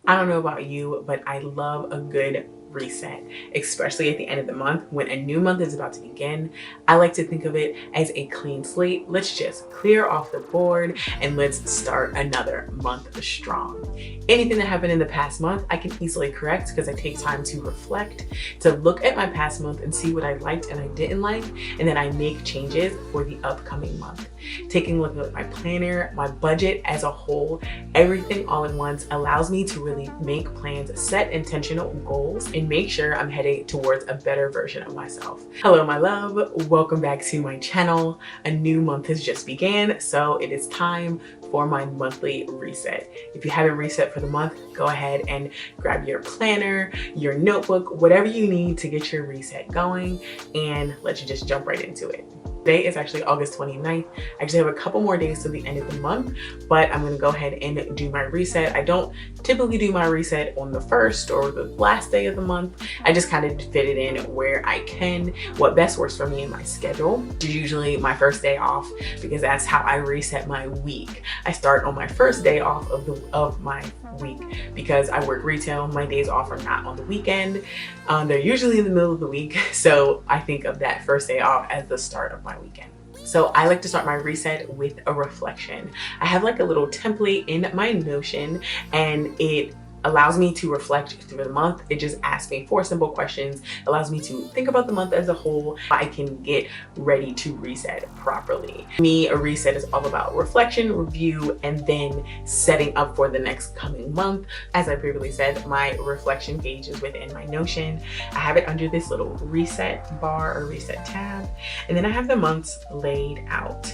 I don't know about you, but I love a good reset, especially at the end of the month when a new month is about to begin. I like to think of it as a clean slate. Let's just clear off the board and let's start another month strong. Anything that happened in the past month, I can easily correct because I take time to reflect, to look at my past month and see what I liked and I didn't like, and then I make changes for the upcoming month. Taking a look at my planner, my budget as a whole, everything all at once allows me to really make plans, set intentional goals, and make sure I'm heading towards a better version of myself. Hello, my love. Welcome back to my channel. A new month has just began, so it is time for my monthly reset. If you haven't reset for the month, go ahead and grab your planner, your notebook, whatever you need to get your reset going, and let's just jump right into it. Today is actually August 29th. I actually have a couple more days to the end of the month, but I'm gonna go ahead and do my reset. I don't typically do my reset on the first or the last day of the month. I just kind of fit it in where I can, what best works for me in my schedule. It's usually my first day off because that's how I reset my week. I start on my first day off of my week because I work retail. My days off are not on the weekend. They're usually in the middle of the week. So I think of that first day off as the start of my weekend. So I like to start my reset with a reflection. I have like a little template in my Notion, and it allows me to reflect through the month. It just asks me 4 simple questions, allows me to think about the month as a whole. I can get ready to reset properly. For me, a reset is all about reflection, review, and then setting up for the next coming month. As I previously said, my reflection page is within my Notion. I have it under this little reset bar or reset tab, and then I have the months laid out.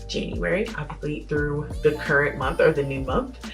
January, obviously, through the current month or the new month.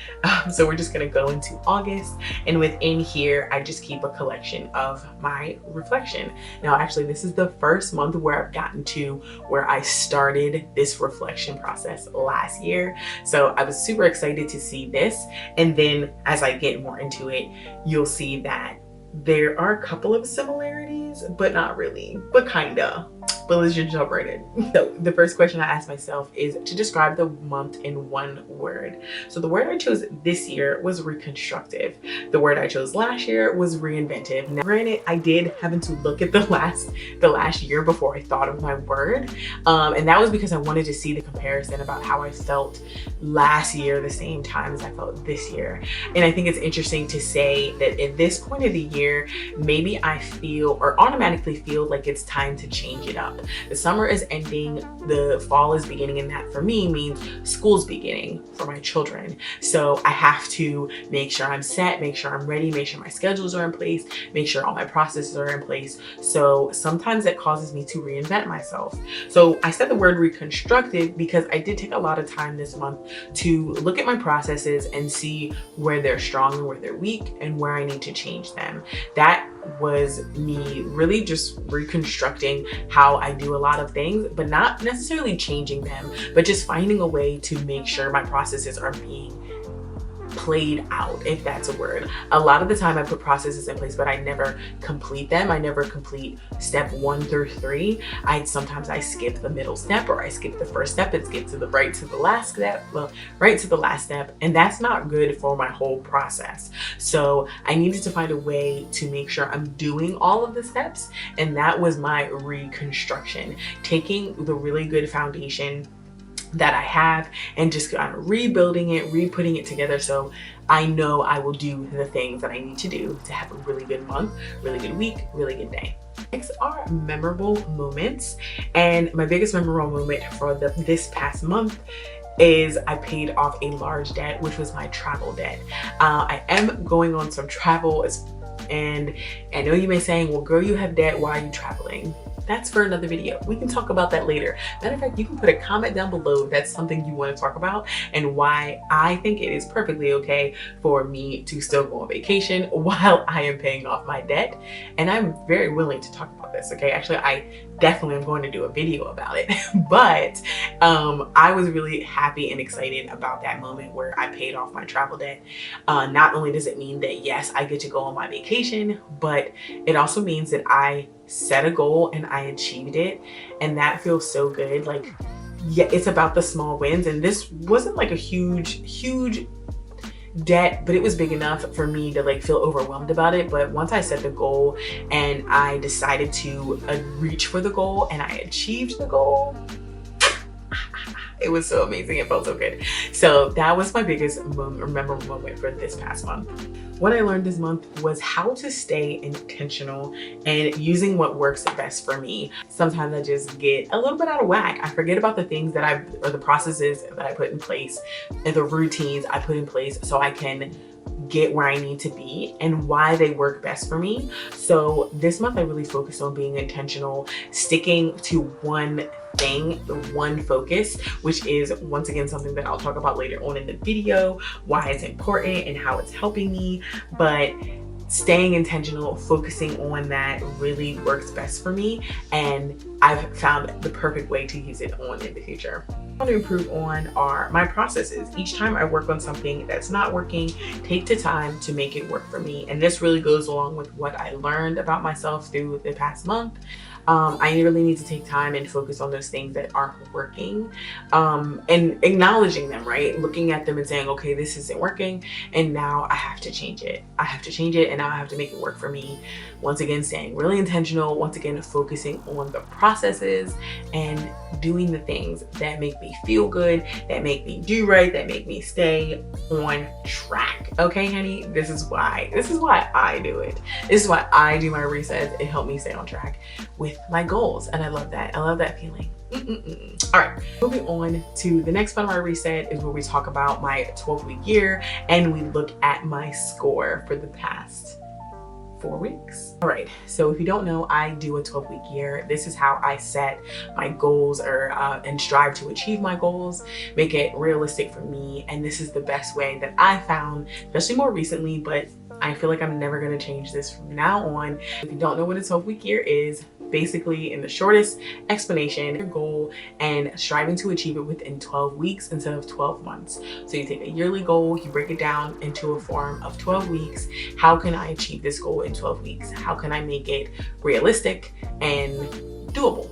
So we're just gonna go into August, and within here, I just keep a collection of my reflection. Now, actually, this is the first month where I've gotten to where I started this reflection process last year. So I was super excited to see this. And then as I get more into it, you'll see that there are a couple of similarities, but not really, but kinda. But let's just jump right in. So the first question I asked myself is to describe the month in one word. So the word I chose this year was reconstructive. The word I chose last year was reinventive. Now, granted, I did happen to look at the last year before I thought of my word. And that was because I wanted to see the comparison about how I felt last year, the same time as I felt this year. And I think it's interesting to say that at this point of the year, maybe I feel or automatically feel like it's time to change it up. The summer is ending, the fall is beginning, and that for me means school's beginning for my children. So I have to make sure I'm set, make sure I'm ready, make sure my schedules are in place, make sure all my processes are in place. So sometimes that causes me to reinvent myself. So I said the word reconstructive because I did take a lot of time this month to look at my processes and see where they're strong and where they're weak and where I need to change them. That was me really just reconstructing how I do a lot of things, but not necessarily changing them, but just finding a way to make sure my processes are being played out, if that's a word. A lot of the time I put processes in place, but I never complete them. I never complete step 1 through 3. Sometimes I skip the middle step, or I skip the first step and skip to the right to the last step, and that's not good for my whole process. So I needed to find a way to make sure I'm doing all of the steps, and that was my reconstruction, taking the really good foundation that I have and just kind of rebuilding it, re-putting it together so I know I will do the things that I need to do to have a really good month, really good week, really good day. Next are memorable moments, and my biggest memorable moment for this past month is I paid off a large debt, which was my travel debt. I am going on some travel, and I know you may be saying, well, girl, you have debt, why are you traveling? That's for another video. We can talk about that later. Matter of fact, you can put a comment down below if that's something you want to talk about and why I think it is perfectly okay for me to still go on vacation while I am paying off my debt. And I'm very willing to talk about this, okay? Actually, I definitely am going to do a video about it. But I was really happy and excited about that moment where I paid off my travel debt. Not only does it mean that, yes, I get to go on my vacation, but it also means that I set a goal and I achieved it, and that feels so good. Like, yeah, it's about the small wins, and this wasn't like a huge debt, but it was big enough for me to like feel overwhelmed about it. But once I set the goal and I decided to reach for the goal and I achieved the goal, it was so amazing. It felt so good. So that was my biggest memorable moment for this past month. What I learned this month was how to stay intentional and using what works best for me. Sometimes I just get a little bit out of whack. I forget about the things that or the processes that I put in place and the routines I put in place so I can get where I need to be and why they work best for me. So this month I really focused on being intentional, sticking to one thing, one focus, which is once again something that I'll talk about later on in the video, why it's important and how it's helping me. But staying intentional, focusing on that really works best for me, and I've found the perfect way to use it on in the future. What I want to improve on are my processes. Each time I work on something that's not working, take the time to make it work for me. And this really goes along with what I learned about myself through the past month. I really need to take time and focus on those things that aren't working, and acknowledging them, right? Looking at them and saying, okay, this isn't working, and now I have to change it. I have to change it, and now I have to make it work for me. Once again, staying really intentional, once again, focusing on the processes and doing the things that make me feel good, that make me do right, that make me stay on track. Okay, honey, this is why I do it. This is why I do my resets. It helped me stay on track with my goals, and I love that. I love that feeling. All right, moving on to the next part of my reset is where we talk about my 12-week year and we look at my score for the past 4 weeks. All right, so if you don't know, I do a 12-week year. This is how I set my goals and strive to achieve my goals, make it realistic for me. And this is the best way that I found, especially more recently, but I feel like I'm never gonna change this from now on. If you don't know what a 12-week year is, basically in the shortest explanation, your goal and striving to achieve it within 12 weeks instead of 12 months. So you take a yearly goal, you break it down into a form of 12 weeks. How can I achieve this goal in 12 weeks? How can I make it realistic and doable?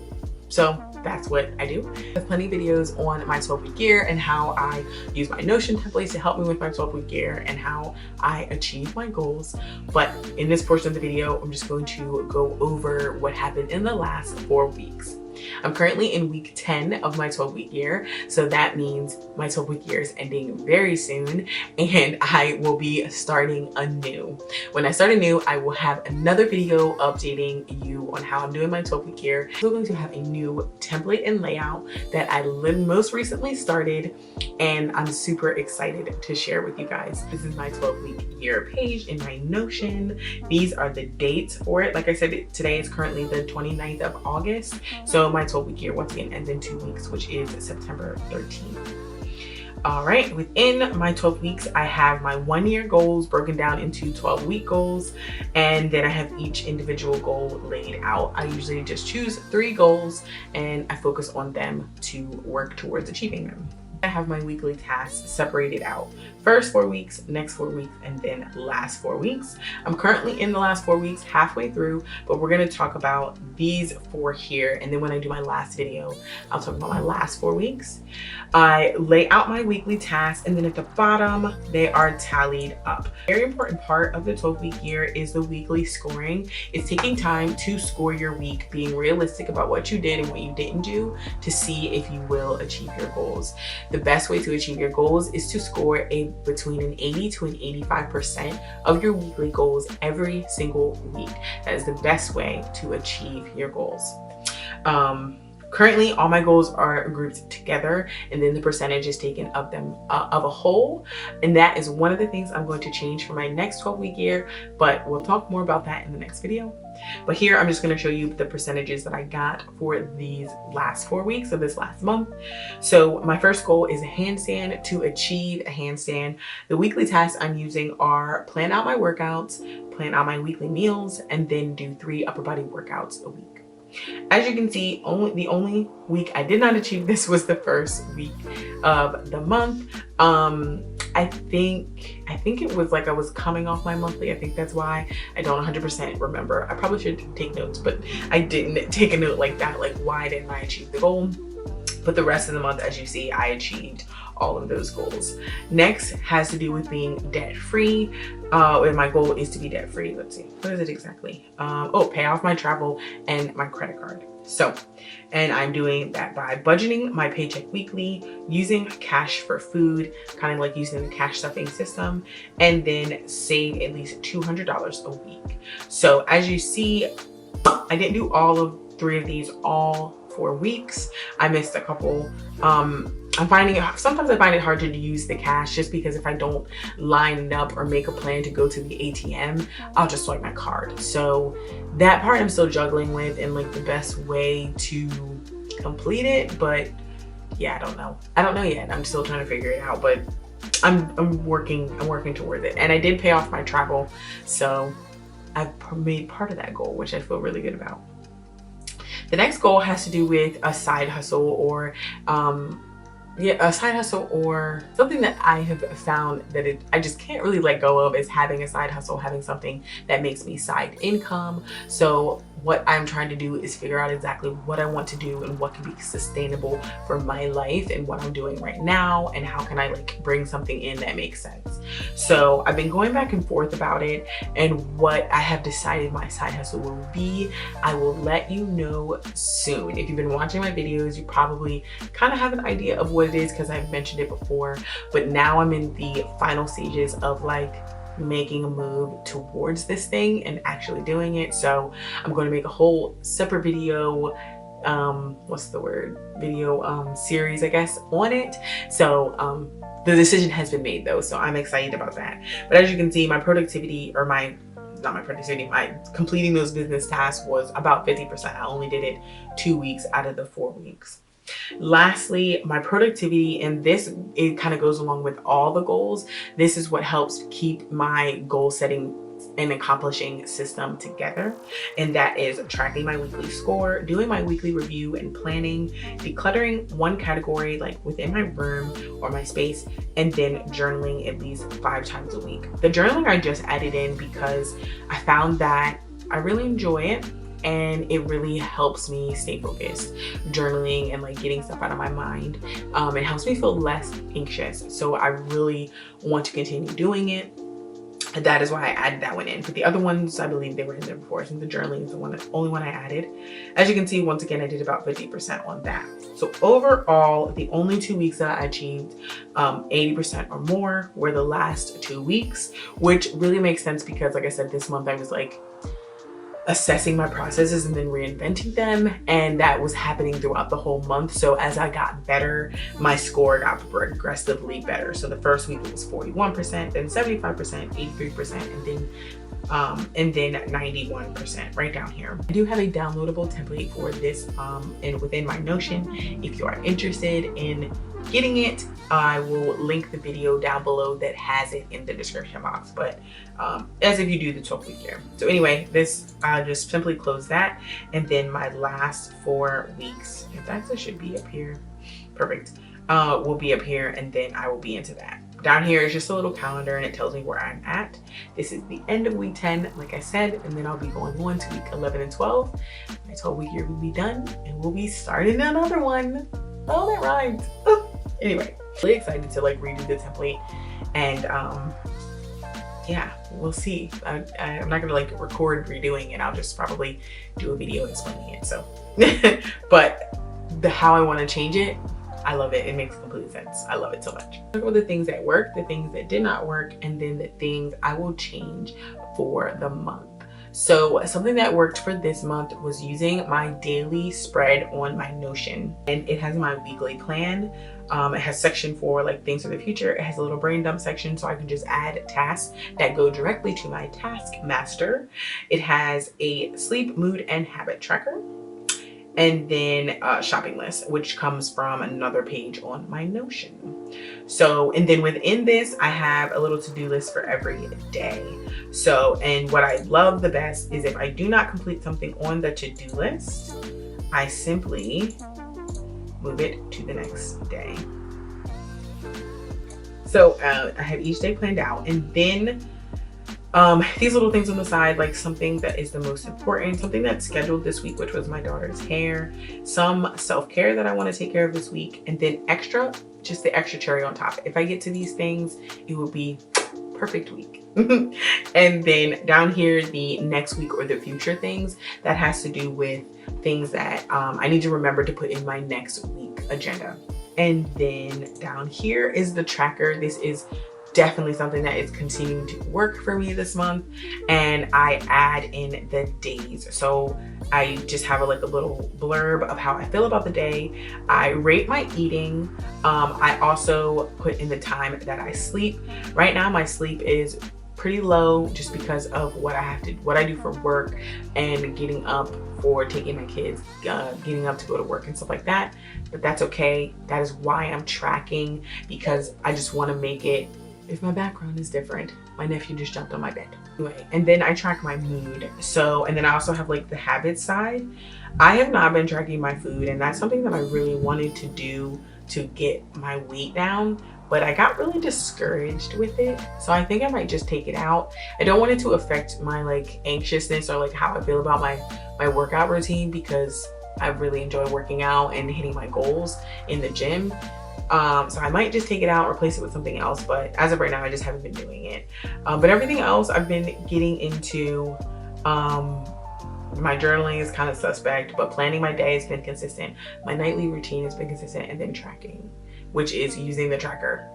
So that's what I do. I have plenty of videos on my 12-week year and how I use my Notion templates to help me with my 12-week year and how I achieve my goals. But in this portion of the video, I'm just going to go over what happened in the last 4 weeks. I'm currently in week 10 of my 12-week year. So that means my 12-week year is ending very soon and I will be starting anew. When I start anew, I will have another video updating you on how I'm doing my 12-week year. I'm still going to have a new template and layout that I most recently started, and I'm super excited to share with you guys. This is my 12-week year page in my Notion. These are the dates for it. Like I said, today is currently the 29th of August. So my 12-week year once again ends in 2 weeks, which is September 13th. All right, within my 12 weeks, I have my 1-year goals broken down into 12-week goals, and then I have each individual goal laid out. I usually just choose 3 goals and I focus on them to work towards achieving them. I have my weekly tasks separated out. First 4 weeks, next 4 weeks, and then last 4 weeks. I'm currently in the last 4 weeks, halfway through, but we're gonna talk about these 4 here. And then when I do my last video, I'll talk about my last 4 weeks. I lay out my weekly tasks, and then at the bottom, they are tallied up. A very important part of the 12-week year is the weekly scoring. It's taking time to score your week, being realistic about what you did and what you didn't do to see if you will achieve your goals. The best way to achieve your goals is to score between an 80 to an 85% of your weekly goals every single week. That is the best way to achieve your goals. Currently, all my goals are grouped together, and then the percentage is taken of them of a whole. And that is one of the things I'm going to change for my next 12-week year, but we'll talk more about that in the next video. But here, I'm just going to show you the percentages that I got for these last 4 weeks of this last month. So my first goal is a handstand. To achieve a handstand, the weekly tasks I'm using are plan out my workouts, plan out my weekly meals, and then do 3 upper body workouts a week. As you can see, the only week I did not achieve this was the first week of the month. I think it was like I was coming off my monthly. I think that's why I don't 100% remember. I probably should take notes, but I didn't take a note like that. Like, why didn't I achieve the goal? But the rest of the month, as you see, I achieved all of those goals. Next has to do with being debt free. And my goal is to be debt free. Let's see, what is it exactly? Pay off my travel and my credit card. So, and I'm doing that by budgeting my paycheck weekly, using cash for food, kind of like using the cash stuffing system, and then save at least $200 a week. So as you see, I didn't do all of 3 of these all 4 weeks. I missed a couple. Sometimes I find it hard to use the cash just because if I don't line it up or make a plan to go to the ATM, I'll just swipe my card. So that part I'm still juggling with and like the best way to complete it. But yeah, I don't know yet. I'm still trying to figure it out, but I'm working towards it. And I did pay off my travel. So I've made part of that goal, which I feel really good about. The next goal has to do with a side hustle or something that I have found that I just can't really let go of, is having a side hustle, having something that makes me side income. So what I'm trying to do is figure out exactly what I want to do and what can be sustainable for my life and what I'm doing right now, and how can I like bring something in that makes sense. So I've been going back and forth about it, and what I have decided my side hustle will be, I will let you know soon. If you've been watching my videos, you probably kind of have an idea of what it is because I've mentioned it before, but now I'm in the final stages of like making a move towards this thing and actually doing it. So I'm going to make a whole separate video series, I guess, on it. So the decision has been made though, so I'm excited about that. But as you can see, my productivity, or my completing those business tasks was about 50%. I only did it 2 weeks out of the 4 weeks. Lastly, my productivity, and it kind of goes along with all the goals. This is what helps keep my goal setting and accomplishing system together, and that is tracking my weekly score, doing my weekly review and planning, decluttering one category like within my room or my space, and then journaling at least 5 times a week. The journaling I just added in because I found that I really enjoy it and it really helps me stay focused. Journaling and like getting stuff out of my mind, it helps me feel less anxious. So I really want to continue doing it. And that is why I added that one in. But the other ones, I believe they were in there before. I think the journaling is the only one I added. As you can see, once again, I did about 50% on that. So overall, the only 2 weeks that I achieved 80% or more were the last 2 weeks, which really makes sense because, like I said, this month I was like assessing my processes and then reinventing them, and that was happening throughout the whole month. So as I got better, my score got progressively better. So the first week it was 41%, then 75%, 83%, and then 91% right down here. I do have a downloadable template for this and within my Notion. If you are interested in getting it, I will link the video down below that has it in the description box, but as if you do the 12-week year. So anyway, I'll just simply close that, and then my last 4 weeks, in fact, it should be up here, perfect, will be up here, and then I will be into that. Down here is just a little calendar, and it tells me where I'm at. This is the end of week 10, like I said, and then I'll be going on to week 11 and 12. My 12-week year will be done, and we'll be starting another one. Oh, that rhymed. Anyway, really excited to like redo the template, and yeah, we'll see. I'm not gonna like record redoing it. I'll just probably do a video explaining it. So, but how I want to change it, I love it. It makes complete sense. I love it so much. Look at the things that work, the things that did not work, and then the things I will change for the month. So something that worked for this month was using my daily spread on my Notion, and it has my weekly plan. It has section for like things for the future. It has a little brain dump section, so I can just add tasks that go directly to my task master. It has a sleep, mood, and habit tracker, and then a shopping list, which comes from another page on my Notion. So, and then within this, I have a little to-do list for every day. So, and what I love the best is if I do not complete something on the to-do list, I simply move it to the next day. So I have each day planned out, and then these little things on the side, like something that is the most important, something that's scheduled this week, which was my daughter's hair, some self-care that I want to take care of this week, and then extra, just the extra cherry on top. If I get to these things, it will be perfect week. And then down here, the next week or the future things, that has to do with things that I need to remember to put in my next week agenda. And then down here is the tracker. This is definitely something that is continuing to work for me this month, and I add in the days. So I just have like a little blurb of how I feel about the day. I rate my eating. I also put in the time that I sleep. Right now my sleep is pretty low just because of what I do for work and getting up for taking my kids, getting up to go to work and stuff like that. But that's okay. That is why I'm tracking, because I just want to make it, if my background is different, my nephew just jumped on my bed. Anyway, and then I track my mood. So, and then I also have like the habits side. I have not been tracking my food, and that's something that I really wanted to do to get my weight down, but I got really discouraged with it. So I think I might just take it out. I don't want it to affect my like anxiousness or like how I feel about my workout routine, because I really enjoy working out and hitting my goals in the gym. So I might just take it out, replace it with something else, but as of right now, I just haven't been doing it. But everything else I've been getting into. My journaling is kind of suspect, but planning my day has been consistent. My nightly routine has been consistent, and then tracking, which is using the tracker.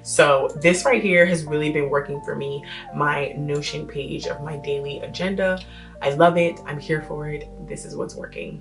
So this right here has really been working for me. My Notion page of my daily agenda. I love it. I'm here for it. This is what's working.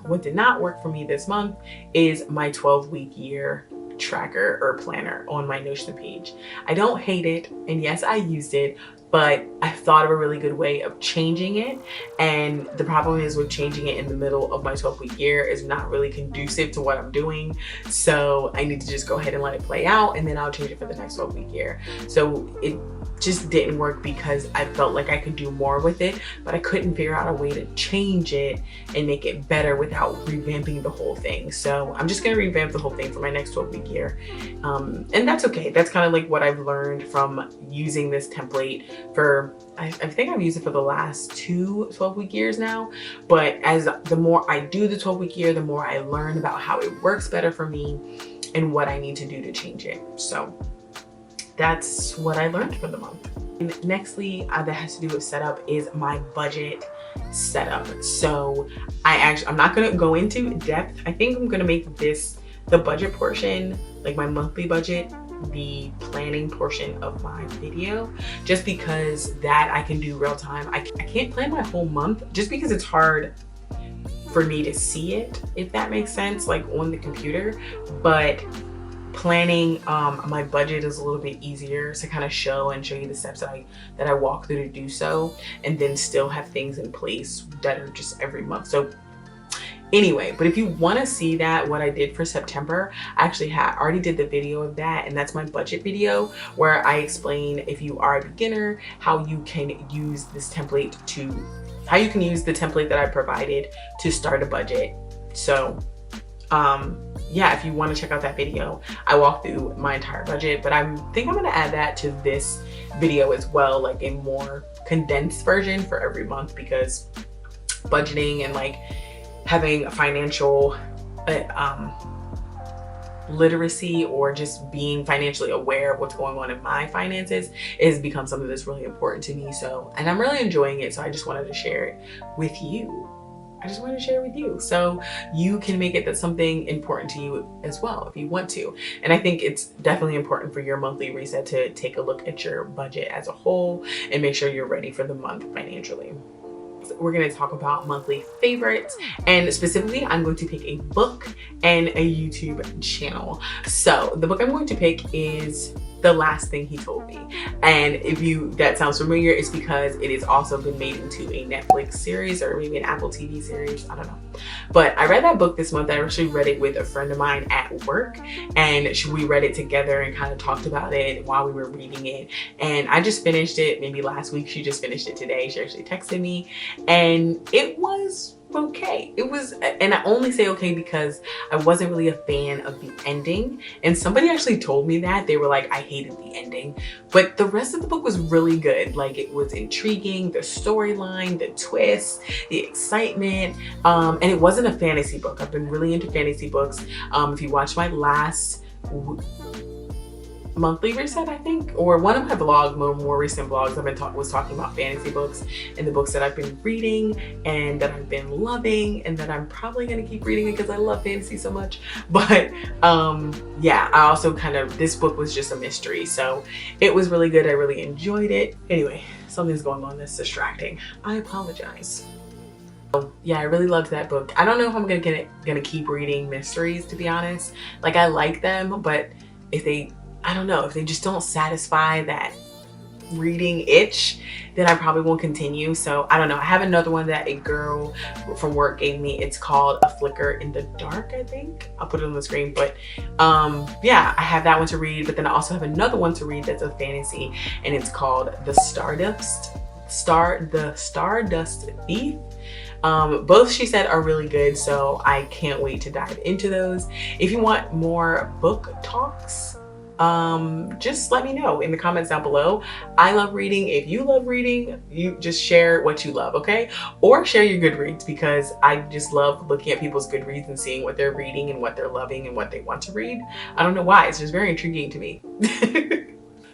What did not work for me this month is my 12-week year tracker or planner on my Notion page. I don't hate it, and yes, I used it, but I thought of a really good way of changing it. And the problem is with changing it in the middle of my 12-week year is not really conducive to what I'm doing. So I need to just go ahead and let it play out, and then I'll change it for the next 12-week year. So it just didn't work because I felt like I could do more with it, but I couldn't figure out a way to change it and make it better without revamping the whole thing. So I'm just gonna revamp the whole thing for my next 12-week year. And that's okay. That's kind of like what I've learned from using this template for, I think I've used it for the last 2 12-week years now. But as the more I do the 12-week year, the more I learn about how it works better for me and what I need to do to change it. So that's what I learned for the month. And nextly, that has to do with setup is my budget setup. So I'm not gonna go into depth. I think I'm gonna make this the budget portion, like my monthly budget, the planning portion of my video, just because that I can do real time. I can't plan my whole month just because it's hard for me to see it, if that makes sense, like on the computer. But planning my budget is a little bit easier to kind of show you the steps that I walk through to do so, and then still have things in place that are just every month. So anyway, but if you want to see that, what I did for September, I actually already did the video of that, and that's my budget video where I explain, if you are a beginner, how you can use this template how you can use the template that I provided to start a budget. So yeah, if you want to check out that video, I walk through my entire budget, but I think I'm going to add that to this video as well, like a more condensed version for every month, because budgeting and like having financial literacy, or just being financially aware of what's going on in my finances, has become something that's really important to me. So, and I'm really enjoying it. So I just wanted to share it with you. So you can make it that's something important to you as well if you want to. And I think it's definitely important for your monthly reset to take a look at your budget as a whole and make sure you're ready for the month financially. We're going to talk about monthly favorites, and specifically I'm going to pick a book and a YouTube channel. So the book I'm going to pick is The Last Thing He Told Me, and if that sounds familiar, it's because it has also been made into a Netflix series or maybe an Apple TV series, I don't know. But I read that book this month. I actually read it with a friend of mine at work, and we read it together and kind of talked about it while we were reading it. And I just finished it maybe last week. She just finished it today. She actually texted me, and it was okay. It was, and I only say okay because I wasn't really a fan of the ending. And somebody actually told me that. They were like, I hated the ending. But the rest of the book was really good. Like, it was intriguing, the storyline, the twist, the excitement. And it wasn't a fantasy book. I've been really into fantasy books. If you watch my last monthly reset, I think, or one of my vlogs, more recent vlogs, was talking about fantasy books and the books that I've been reading and that I've been loving and that I'm probably going to keep reading because I love fantasy so much. But yeah, I also this book was just a mystery, so it was really good. I really enjoyed it. Anyway, something's going on that's distracting. I apologize. Yeah, I really loved that book. I don't know if I'm gonna keep reading mysteries, to be honest. Like, I like them, but I don't know, if they just don't satisfy that reading itch, then I probably won't continue. So I don't know. I have another one that a girl from work gave me. It's called A Flicker in the Dark, I think. I'll put it on the screen. But yeah, I have that one to read. But then I also have another one to read that's a fantasy, and it's called The Stardust Thief. Both, she said, are really good, so I can't wait to dive into those. If you want more book talks, just let me know in the comments down below. I love reading. If you love reading, you just share what you love, okay? Or share your Goodreads, because I just love looking at people's Goodreads and seeing what they're reading and what they're loving and what they want to read. I don't know why, it's just very intriguing to me.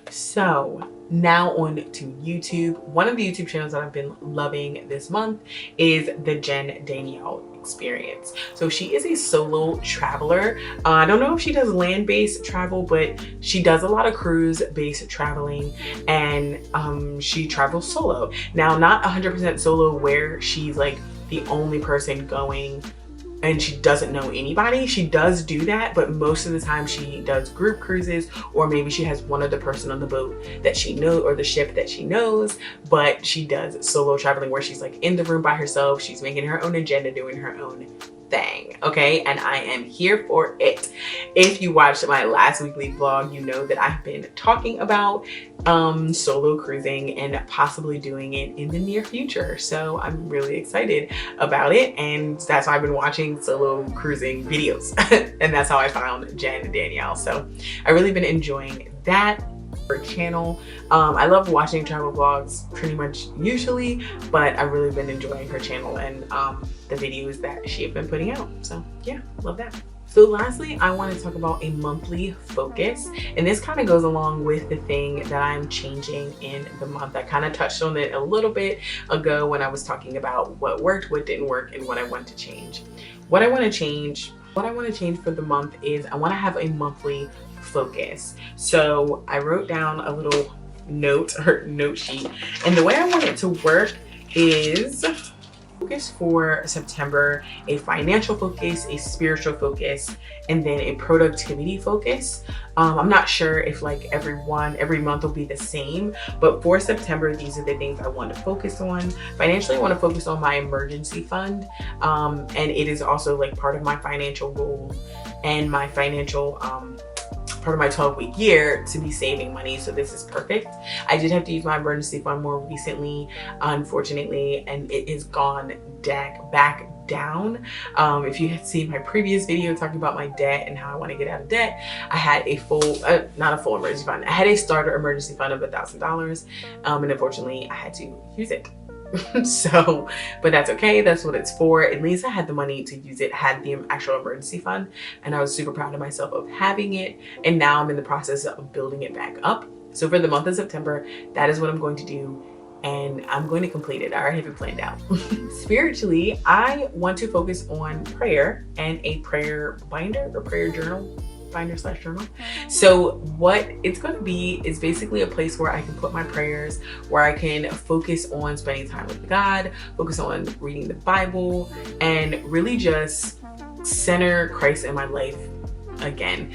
So now on to YouTube. One of the YouTube channels that I've been loving this month is the Jen Danielle Experience. So she is a solo traveler. I don't know if she does land-based travel, but she does a lot of cruise-based traveling, and she travels solo. Now, not 100% solo where she's like the only person going and she doesn't know anybody. She does do that, but most of the time she does group cruises, or maybe she has one other person on the boat that she knows, or the ship that she knows. But she does solo traveling where she's like in the room by herself. She's making her own agenda, doing her own thing, okay? And I am here for it. If you watched my last weekly vlog, you know that I've been talking about solo cruising and possibly doing it in the near future. So I'm really excited about it, and that's why I've been watching solo cruising videos. And that's how I found Jen and Danielle. So I've really been enjoying that. Her channel. I love watching travel vlogs pretty much usually, but I've really been enjoying her channel and the videos that she has been putting out. So yeah, love that. So lastly, I want to talk about a monthly focus, and this kind of goes along with the thing that I'm changing in the month. I kind of touched on it a little bit ago when I was talking about what worked, what didn't work, and what I want to change. What I want to change for the month is I want to have a monthly focus. So I wrote down a little note sheet, and the way I want it to work is focus for September, a financial focus, a spiritual focus, and then a productivity focus. I'm not sure if like every month will be the same, but for September, these are the things I want to focus on. Financially, I want to focus on my emergency fund, and it is also like part of my financial goal and my financial part of my 12-week year to be saving money. So this is perfect. I did have to use my emergency fund more recently, unfortunately, and it has gone back down. If you had seen my previous video talking about my debt and how I want to get out of debt, I had a full, not a full emergency fund. I had a starter emergency fund of $1,000, and unfortunately I had to use it. So, but that's okay. That's what it's for. At least I had the money to use it, had the actual emergency fund, and I was super proud of myself of having it. And now I'm in the process of building it back up. So for the month of September, that is what I'm going to do, and I'm going to complete it. I already have it planned out. Spiritually, I want to focus on prayer and a prayer binder or prayer journal. Binder/journal. So what it's going to be is basically a place where I can put my prayers, where I can focus on spending time with God, focus on reading the Bible, and really just center Christ in my life again.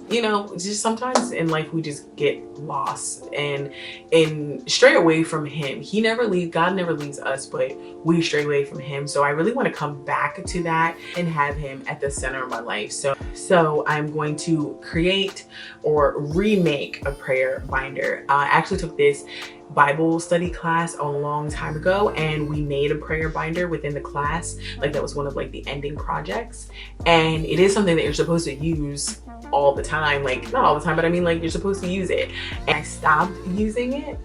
You know, just sometimes in life we just get lost and stray away from him. God never leaves us, but we stray away from him. So I really want to come back to that and have him at the center of my life. So I'm going to create or remake a prayer binder. I actually took this Bible study class a long time ago, and we made a prayer binder within the class. Like that was one of like the ending projects. And it is something that you're supposed to use all the time. Like not all the time, but I mean like you're supposed to use it. And I stopped using it.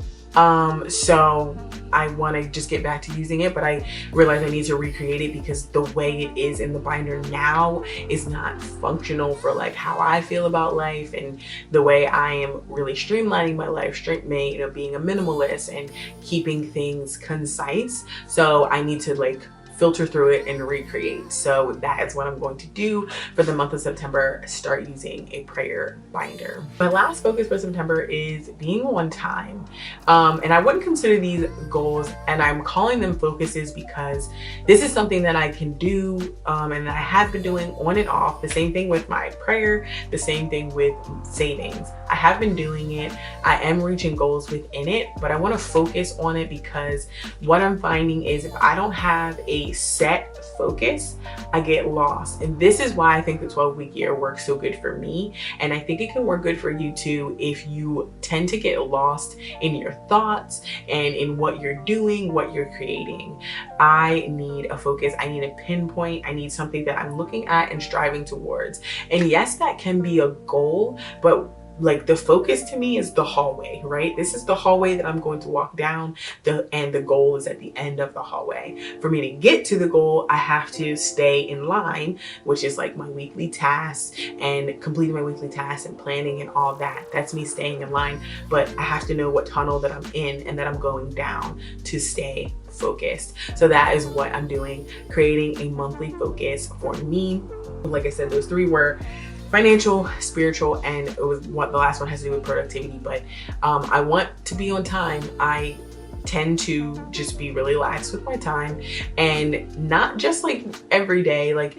So I want to just get back to using it, but I realized I need to recreate it because the way it is in the binder now is not functional for like how I feel about life and the way I am really streamlining my life, being a minimalist and keeping things concise. So I need to like filter through it and recreate. So that is what I'm going to do for the month of September, start using a prayer binder. My last focus for September is being on time. And I wouldn't consider these goals, and I'm calling them focuses because this is something that I can do and that I have been doing on and off. The same thing with my prayer, the same thing with savings. I have been doing it. I am reaching goals within it, but I want to focus on it because what I'm finding is if I don't have a set focus, I get lost. And this is why I think the 12-week year works so good for me. And I think it can work good for you too if you tend to get lost in your thoughts and in what you're doing, what you're creating. I need a focus. I need a pinpoint. I need something that I'm looking at and striving towards. And yes, that can be a goal, but like the focus to me is the hallway, right? This is the hallway that I'm going to walk down, and the goal is at the end of the hallway. For me to get to the goal, I have to stay in line, which is like my weekly tasks and completing my weekly tasks and planning and all that. That's me staying in line, but I have to know what tunnel that I'm in and that I'm going down to stay focused. So that is what I'm doing, creating a monthly focus for me. Like I said, those three were financial, spiritual, and it was what the last one has to do with productivity. But I want to be on time. I tend to just be really lax with my time, and not just like every day, like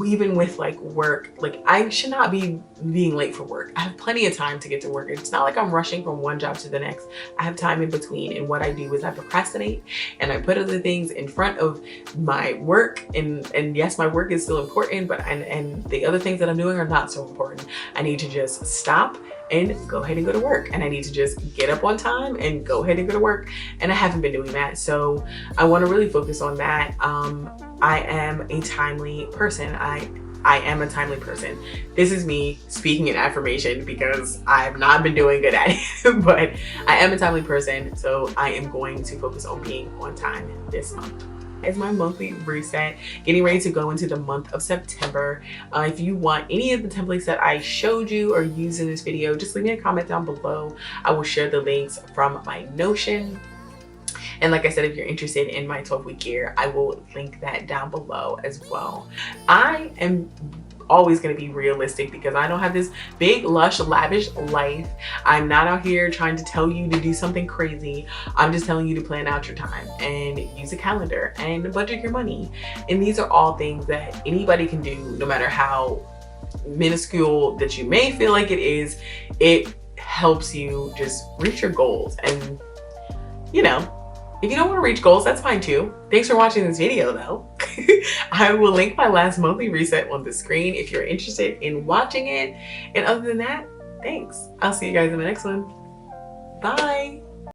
even with like work, like I should not be being late for work. I have plenty of time to get to work. It's not like I'm rushing from one job to the next. I have time in between, and what I do is I procrastinate and I put other things in front of my work, and yes, my work is still important, but and the other things that I'm doing are not so important. I need to just stop and go ahead and go to work, and I need to just get up on time and go ahead and go to work, and I haven't been doing that. So I want to really focus on that. I am a timely person. I am a timely person. This is me speaking in affirmation because I've not been doing good at it, but I am a timely person. So I am going to focus on being on time this month. Is my monthly reset, getting ready to go into the month of September. If you want any of the templates that I showed you or used in this video, just leave me a comment down below. I will share the links from my Notion. And like I said, if you're interested in my 12-week year, I will link that down below as well. I am always going to be realistic because I don't have this big, lush, lavish life. I'm not out here trying to tell you to do something crazy. I'm just telling you to plan out your time and use a calendar and budget your money. And these are all things that anybody can do, no matter how minuscule that you may feel like it is. It helps you just reach your goals. And you know, if you don't want to reach goals, that's fine too. Thanks for watching this video though. I will link my last monthly reset on the screen if you're interested in watching it. And other than that, thanks. I'll see you guys in the next one. Bye.